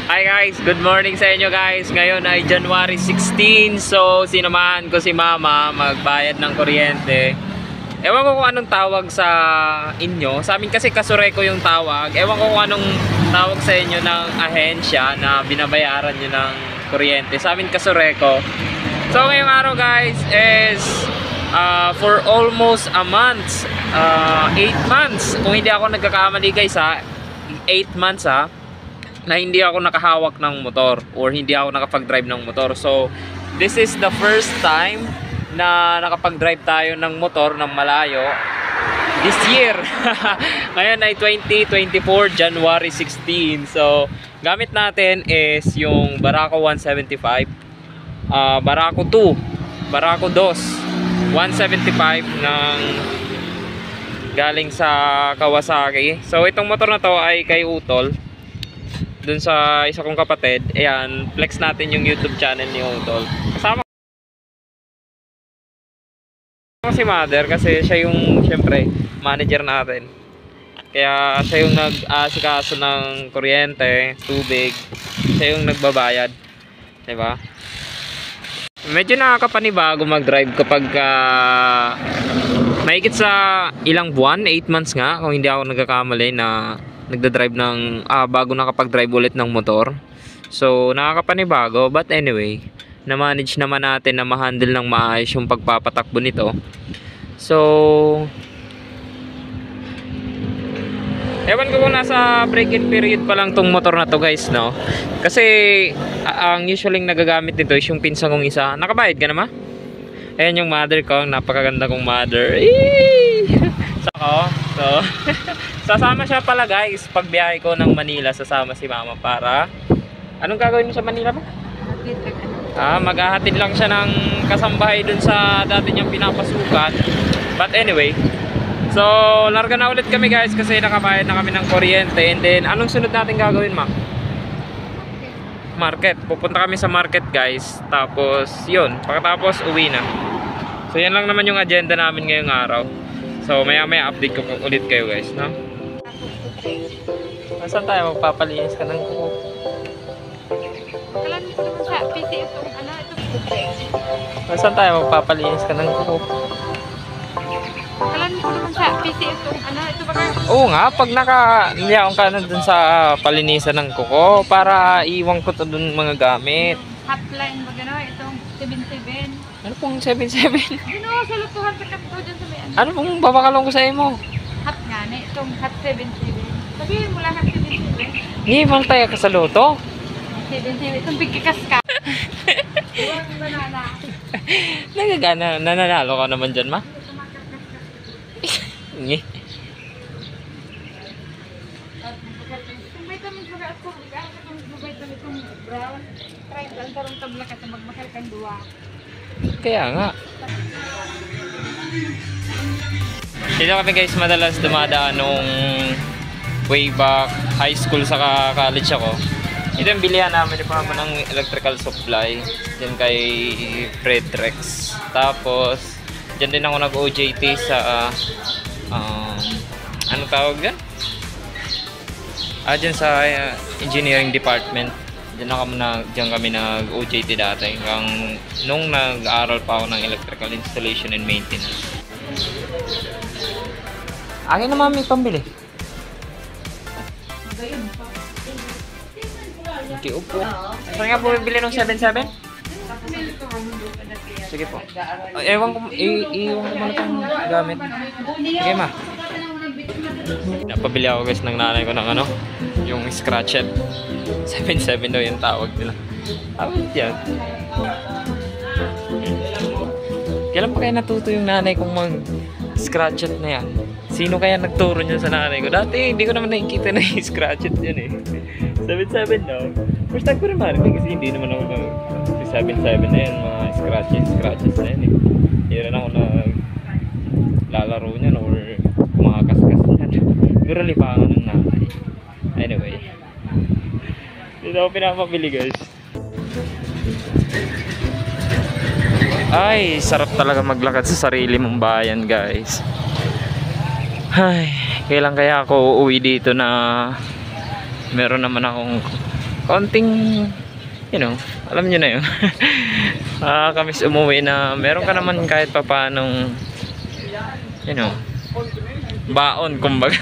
Hi guys, good morning sa inyo guys. Ngayon ay January 16. So sinamahan ko si mama magbayad ng kuryente. Ewan ko kung anong tawag sa inyo. Sa amin kasi Kasureko yung tawag. Ewan ko kung anong tawag sa inyo ng ahensya na binabayaran nyo ng kuryente. Sa amin Kasureko. So ngayong araw guys is for almost a month, 8 months. Kung hindi ako nagkakamali guys 8 months na hindi ako nakahawak ng motor or hindi ako nakapag-drive ng motor. So this is the first time na nakapag-drive tayo ng motor ng malayo this year. Ngayon ay 2024 January 16. So gamit natin is yung Barako 175, Barako 2, Barako 2 175 ng galing sa Kawasaki. So itong motor na to ay kay Utol, dun sa isa kong kapatid. Ayan, flex natin yung YouTube channel ni Utol. Kasama ko si Mother kasi siya yung syempre manager natin. Kaya siya yung nag-aasikaso ng kuryente, tubig. Siya yung nagbabayad, diba? Medyo nakakapanibago mag-drive kapag mahigit sa ilang buwan, 8 months nga kung hindi ako nagkakamali na nagda-drive ng bago nakapag-drive ulit ng motor. So nakakapanibago, but anyway, na-manage naman natin na ma-handle ng maayos yung pagpapatakbo nito. So ewan ko kung nasa break-in period pa lang tong motor na to guys, no? Kasi ang usually nagagamit nito is yung pinsan kong isa. Nakabayad ka naman? Ayan yung mother ko, napakaganda kong mother. So sasama siya pala guys. Pag biyahe ko ng Manila, sasama si mama para anong gagawin mo sa Manila ba? Maghahatid lang siya ng kasambahay dun sa dati niyang pinapasukan. But anyway, so larga na ulit kami guys kasi nakabayad na kami ng kuryente. And then anong sunod natin gagawin, ma? Market. Pupunta kami sa market guys. Tapos yun, pagkatapos uwi na. So yan lang naman yung agenda namin ngayong araw. So maya update ko ulit kayo guys, no? Saan tayo magpapalinis ka ng kuko? Kalan ko naman sa PC itong ito. Saan tayo magpapalinis ka ng kuko? Kalan ko naman sa PC itong ito ba ka? Oo nga, pag naka-niyaon ka na dun sa palinisan ng kuko para iwan ko to dun mga gamit. Hotline ba gano'n? Itong 77. Ano pong 77? Gino, sa lutuhan sa kapto dyan sa may Ano pong babakalong ko sa imo? hot nga na, itong hot 77. Sabihin mo lang hot 77. Hindi, mal tayo ka sa luto. 77, itong bigkikas ka. Iwan mo banana. Nagagana, nananalo ka naman dyan, ma? Ngi. Itong vitamins baga at kung ikaan ka itong vitamin itong brown. Try ko ang tarong tabla ka sa magmakal kang duwa. Kaya nga. Dito kami guys madalas dumadaan nung way back high school sa college ako. Ito yung bilihan namin pa ng electrical supply. Diyan kay Fred Rex. Tapos diyan din ako nag-OJT sa ano tawag dyan? Diyan sa engineering department. Diyan kami nag-OJT dati hanggang nung nag-aaral pa ako ng electrical installation and maintenance. Akin na mami pambili. Okay, upo. Saan nga bumibili ng 77? Sige po. Ewan ko, iwan ko muna itong gamit. Sige ma. Napabili ako guys ng nanay ko ng yung scratchet. 77 daw yung tawag nila. Tawag yan. Kailan pa kaya natuto yung nanay kong mag-scratchet na yan? Sino kaya nagturo niya sa nanay ko? Dati hindi ko naman nakikita na yung scratchet yan eh. 77 daw. First time ko rin marinig kasi hindi naman ako yung 77 na yan. Mga scratches na yan eh. Hindi rin ako lalaro niyan or kumakaskas niyan. Pero lipangan ng nanay. Anyway. Dito ako pinapabili guys. Ay, sarap talaga maglakad sa sarili mong bayan guys. Ay, kailan kaya ako uuwi dito na meron naman akong konting, alam nyo na yun. Nakakamiss umuwi na meron ka naman kahit pa paanong, baon, kumbaga.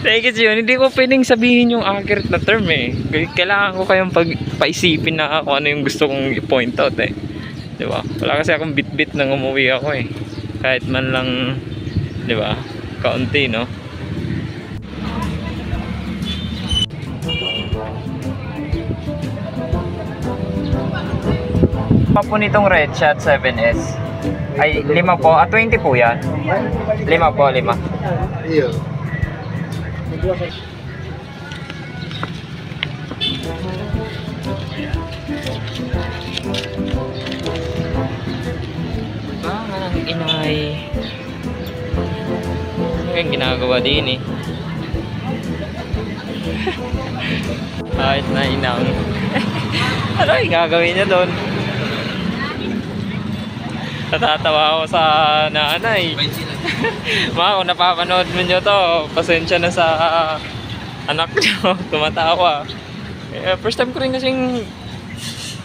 Nakikita yun, hindi ko pwedeng sabihin yung accurate na term eh. Kailangan ko kayong paisipin na kung ano yung gusto kong i-point out eh. Diba? Wala kasi akong bit-bit nang umuwi ako eh. Kahit man lang, diba? Kaunti, no? Pa po nitong Red Shot 7S. Ay, 5 po. 20 po yan. 5 po, 5. Iyo. Ang inay. Ano yung ginagawa din eh. Kahit na inang. Ano yung gagawin niya doon? Natatawa ako sa nanay. Ma, kung napapanood mo nyo to, pasensya na sa anak nyo. Tumatawa. First time ko rin kasing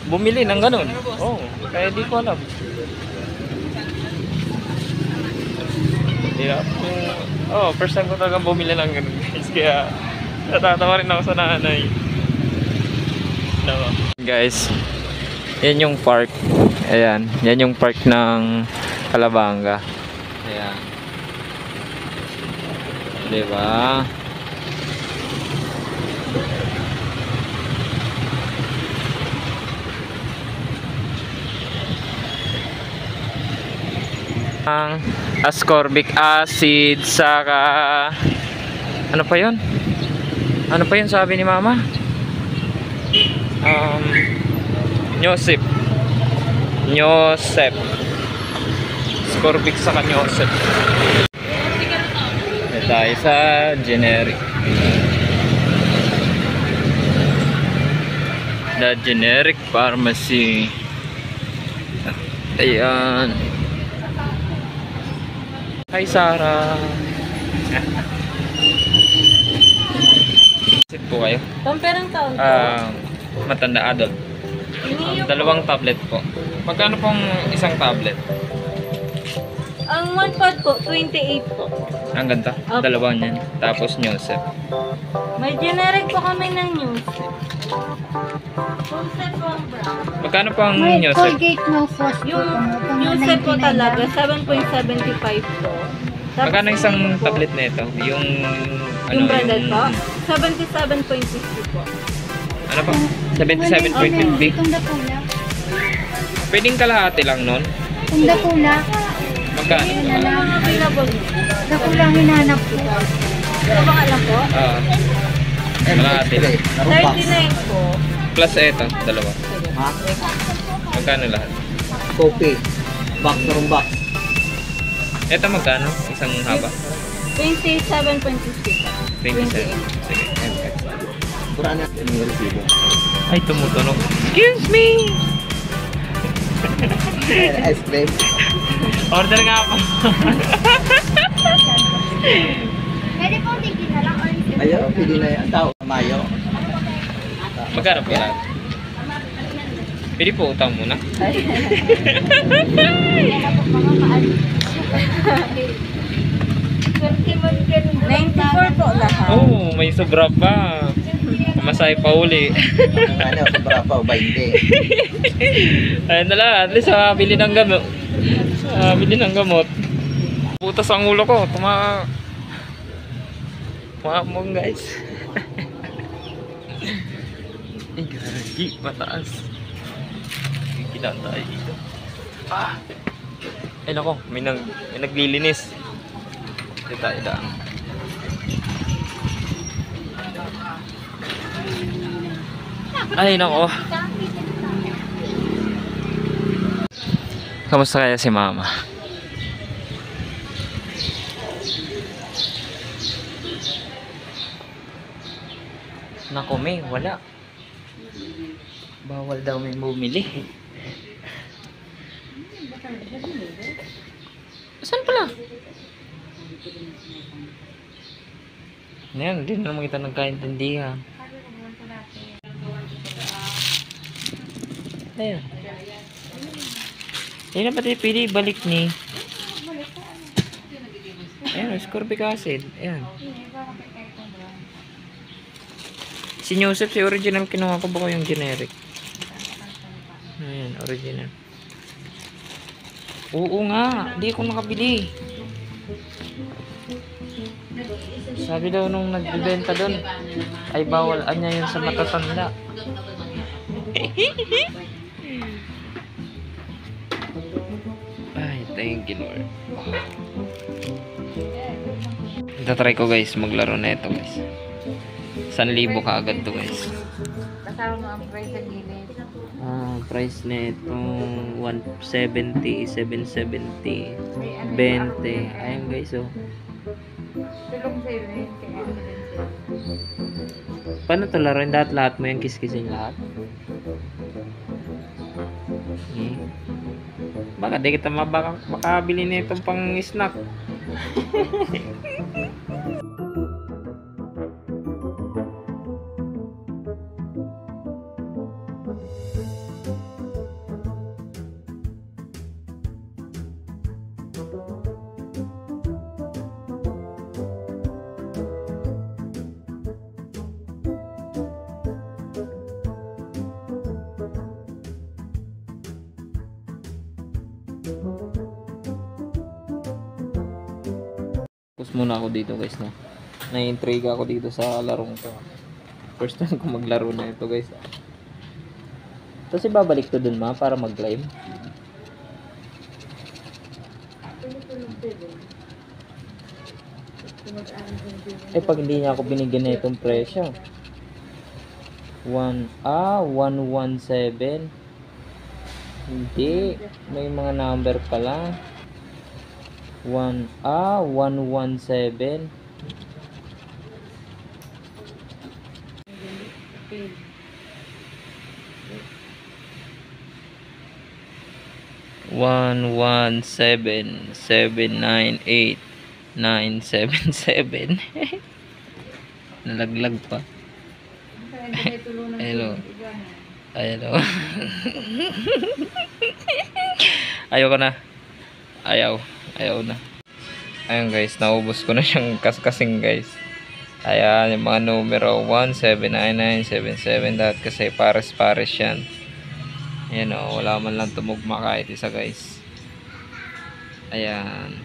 bumili ng ganun. Oh, kaya di ko alam. First time ko talaga bumili ng ganun guys. Kaya natatawa rin ako sa nanay. Guys, yan yung park. Ayan, yan yung park ng Calabanga. Ayan. Diba? Ang ascorbic acid, saka ano pa yun? Ano pa yun sabi ni mama? Nyosip. Nyosep. Ascorbic saka nyosep. Ito tayo sa generic. The generic pharmacy. Ayan. Hi Sarah. Sit po kayo. Pamperang taon po. Matanda adult. Dalawang tablet po. Magkano pong isang tablet? Ang one pot po, 28 po. Ang ganda. Opo. Dalawa niyan. Tapos Nyosep. May generic po kami ng news. Full set po ang brown. Magkano pong May Nyosep? Colgate no frost po. Yung news set po talaga, 7.75 po. Tapos Magkano isang tablet na ito? Yung yung branded po, 77.50 po. Ano po? 77.50. Itong dapula. Pwedeng kalahati lang nun. Itong dapula. Magkano? Ayun na lang. Available. Dapula ang hinanap ko. Ito ba alam po? Kalahati lang. 39 po. Plus ito, dalawa. Ha? Magkano lahat? Kopi. Box na rin box. Ito magkano? Isang haba? 27.50 po. 27. Sige. Pura na yung resibo. Ay, tumutunog. Excuse me! Ice cream. Order nga po. Pwede po tigil na lang. Ayaw, pili na yan. Tao, mayo. Magkano po lahat? Pwede po utang muna. 94 po lahat. Oh, may sobra pa. Masay pa uli. Ano, sobra pa o 20. Ayun na lang, at least bili ng gamot. Bili ng gamot. Putas ang ulo ko. Tumamong guys. Ay, gagi. Mataas. Kikita tayo dito. Ay, nako. May naglilinis. Dito tayo daan. Ay, nako. Kamusta kaya si mama? Nako, may wala. Bawal daw may bumili. Saan pala? Ano yan? Hindi na naman kita nagkaintindihan. Ayan. Hindi na pati pili balik ni. Ayan, ascorbic acid. Ayan. Si Joseph, si original kinuha ko ba ko yung generic? Ayan, original. Oo nga, hindi ako nakabili. Sabi daw nung nagbibenta doon, ay bawal anya yun sa matatanda. Ay, thank you Lord. Itatry ko guys, maglaro na ito guys. 1,000 ka agad to guys. Kasama mo ang price sa gilid. Price nito 170, 770, 20. Ayun guys, oh. Tulong sa'yo rin. Kaya ano din siya. Paano to laruin? Lahat mo yung kiskisin lahat? Baka di kita makabili nitong pang snack. Focus muna ako dito guys, no. Na-intrigue ako dito sa larong to. First time ko maglaro na ito guys. Tapos ibabalik to dun ma para mag-climb. Eh pag hindi niya ako binigyan na itong presyo. 117. Hindi, may mga number pala. 117. One one seven 798 977. Nalaglag pa. Hello. Hello. Ayoko na. Ayaw na. Ayun guys, naubos ko na siyang kaskasing guys. Ayan, yung mga numero 179977 dahil kasi pares yan. Ayan o, wala man lang tumugma kahit isa guys. Ayan.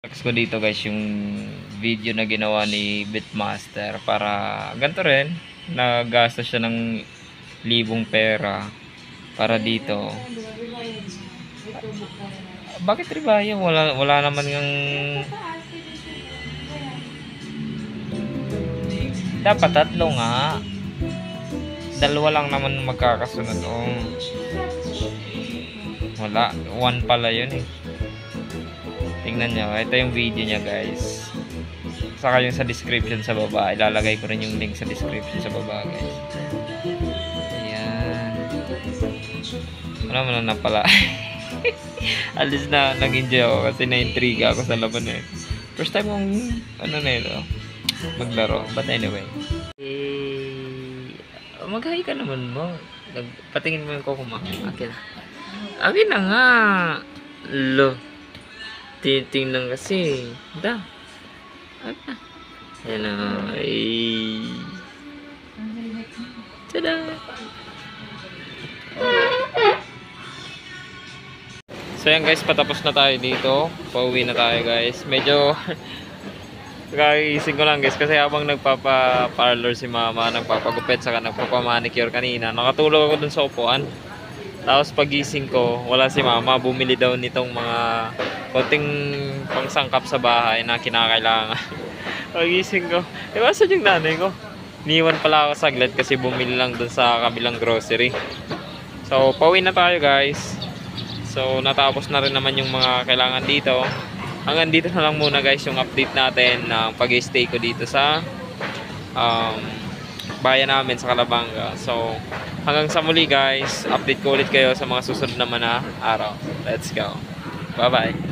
Next ko dito guys yung video na ginawa ni Bitmaster para ganito rin. Nagastos siya ng libong pera para dito. Bakit ribayo? Wala naman yung dapat tatlo nga. Dalawa lang naman magkakasunod. Oh. Wala. One pala yun eh. Tingnan nyo. Ito yung video niya guys. Saka yung sa description sa baba. Ilalagay ko rin yung link sa description sa baba guys. Ayan. Wala mo na pala. Alis na. Nag-enjoy ako kasi na-intrigue ako sa laban eh. First time kong ano na ito. Maglaro. But anyway. Mag-hi ka naman mo. Patingin mo yung kukumang. Akin. Akin na nga. Lo. Titingnan kasi. Da. Akin. Ayan na. Ay. Tada. So yan guys. Patapos na tayo dito. Pauwi na tayo guys. Medyo kagising ko lang guys kasi habang nagpapa-parlor si mama, nagpapagupit saka nagpapa-manicure kanina, nakatulog ako dun sa upuan. Tapos pagising ko, wala si mama, bumili daw nitong mga konting pangsangkap sa bahay na kinakailangan. Pagising ko, saan yung nanay ko? Niwan pala ako saglit kasi bumili lang dun sa kabilang grocery. So pauwi na tayo guys. So natapos na rin naman yung mga kailangan dito. Hanggang dito na lang muna guys yung update natin ng pag-stay ko dito sa bayan namin sa Calabanga. So hanggang sa muli guys, update ko ulit kayo sa mga susunod naman na araw. Let's go. Bye bye.